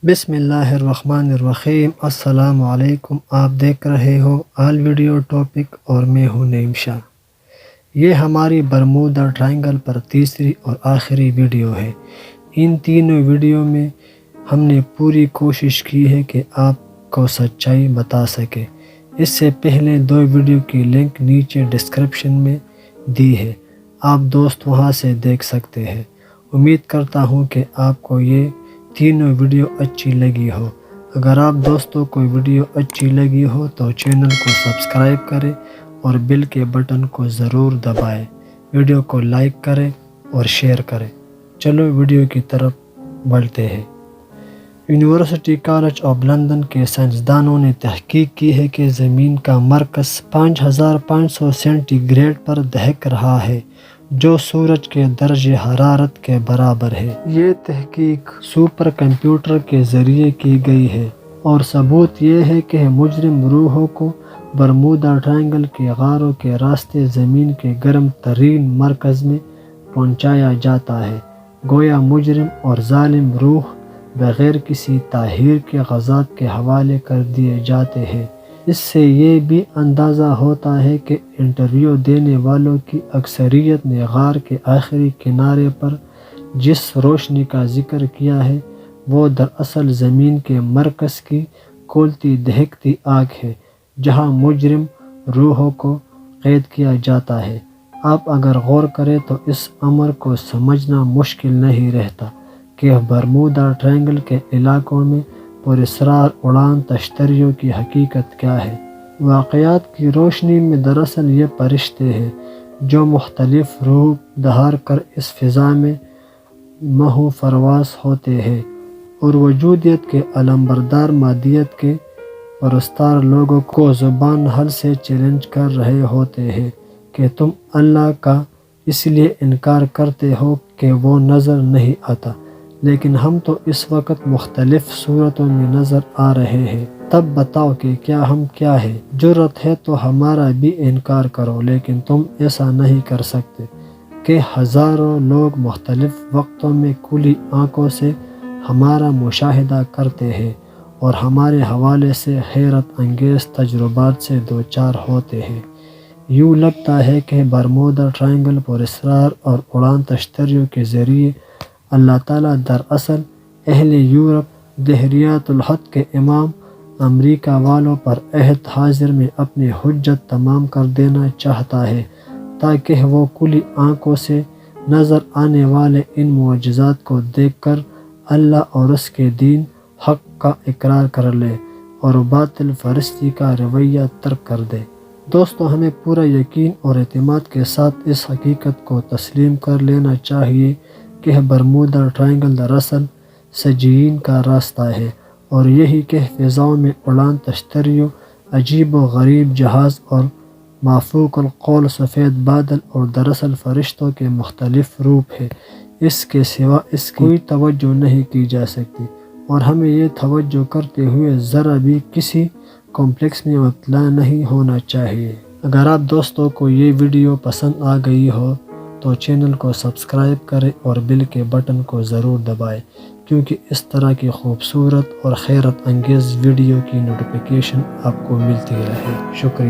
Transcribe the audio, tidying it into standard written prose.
بسم اللہ الرحمن الرحیم۔ السلام علیکم۔ آپ دیکھ رہے ہو آل ویڈیو ٹاپک اور میں ہوں نعیم شاہ۔ یہ ہماری برمودا ٹرائنگل پر تیسری اور آخری ویڈیو ہے۔ ان تینوں ویڈیو میں ہم نے پوری کوشش کی ہے کہ آپ کو سچائی بتا سکے۔ اس سے پہلے 2 ویڈیو کی لنک نیچے ڈسکرپشن میں دی ہے، آپ دوست وہاں سے دیکھ سکتے ہیں۔ امید کرتا ہوں کہ آپ کو یہ تینوں ویڈیو اچھی لگی ہو۔ اگر آپ دوستوں کو ویڈیو اچھی لگی ہو تو چینل کو سبسکرائب کریں اور بیل کے بٹن کو ضرور دبائیں۔ ویڈیو کو لائک کریں اور شیئر کریں۔ چلو ویڈیو کی طرف بڑھتے ہیں۔ یونیورسٹی کالج آف لندن کے سائنسدانوں نے تحقیق کی ہے کہ زمین کا مرکز 5500 سینٹی گریڈ پر دہک رہا ہے، جو سورج کے درجہ حرارت کے برابر ہے۔ یہ تحقیق سپر کمپیوٹر کے ذریعے کی گئی ہے اور ثبوت یہ ہے کہ مجرم روحوں کو برمودا ٹرائنگل کے غاروں کے راستے زمین کے گرم ترین مرکز میں پہنچایا جاتا ہے۔ گویا مجرم اور ظالم روح بغیر کسی تاخیر کے غذاب کے حوالے کر دیے جاتے ہیں۔ اس سے یہ بھی اندازہ ہوتا ہے کہ انٹرویو دینے والوں کی اکثریت نے غار کے آخری کنارے پر جس روشنی کا ذکر کیا ہے وہ دراصل زمین کے مرکز کی کھولتی دہکتی آگ ہے، جہاں مجرم روحوں کو قید کیا جاتا ہے۔ آپ اگر غور کریں تو اس امر کو سمجھنا مشکل نہیں رہتا کہ برمودا ٹرائنگل کے علاقوں میں پراسرار اڑان تشتریوں کی حقیقت کیا ہے۔ واقعات کی روشنی میں دراصل یہ فرشتے ہیں جو مختلف روپ دھار کر اس فضا میں مہو پرواز ہوتے ہیں اور وجودیت کے علمبردار مادیت کے پرستار لوگوں کو زبان حل سے چیلنج کر رہے ہوتے ہیں کہ تم اللہ کا اس لیے انکار کرتے ہو کہ وہ نظر نہیں آتا، لیکن ہم تو اس وقت مختلف صورتوں میں نظر آ رہے ہیں۔ تب بتاؤ کہ کیا ہم کیا ہے؟ جرأت ہے تو ہمارا بھی انکار کرو، لیکن تم ایسا نہیں کر سکتے کہ ہزاروں لوگ مختلف وقتوں میں کھلی آنکھوں سے ہمارا مشاہدہ کرتے ہیں اور ہمارے حوالے سے حیرت انگیز تجربات سے دوچار ہوتے ہیں۔ یوں لگتا ہے کہ برمودا ٹرائنگل پراسرار اور اڑان تشتریوں کے ذریعے اللہ تعالیٰ دراصل اہل یورپ دہریات الحد کے امام امریکہ والوں پر عہد حاضر میں اپنی حجت تمام کر دینا چاہتا ہے، تاکہ وہ کھلی آنکھوں سے نظر آنے والے ان معجزات کو دیکھ کر اللہ اور اس کے دین حق کا اقرار کر لے اور باطل پرستی کا رویہ ترک کر دے۔ دوستو، ہمیں پورا یقین اور اعتماد کے ساتھ اس حقیقت کو تسلیم کر لینا چاہیے کہ برمودا ٹرائنگل دراصل سجین کا راستہ ہے، اور یہی کہ فضاؤں میں اڑان تشتریوں، عجیب و غریب جہاز اور مافوق القول سفید بادل اور دراصل فرشتوں کے مختلف روپ ہیں۔ اس کے سوا اس کی کوئی توجہ نہیں کی جا سکتی، اور ہمیں یہ توجہ کرتے ہوئے ذرا بھی کسی کمپلیکس میں مبتلا نہیں ہونا چاہیے۔ اگر آپ دوستوں کو یہ ویڈیو پسند آ گئی ہو تو چینل کو سبسکرائب کریں اور بیل کے بٹن کو ضرور دبائیں، کیونکہ اس طرح کی خوبصورت اور حیرت انگیز ویڈیو کی نوٹیفیکیشن آپ کو ملتی رہے۔ شکریہ۔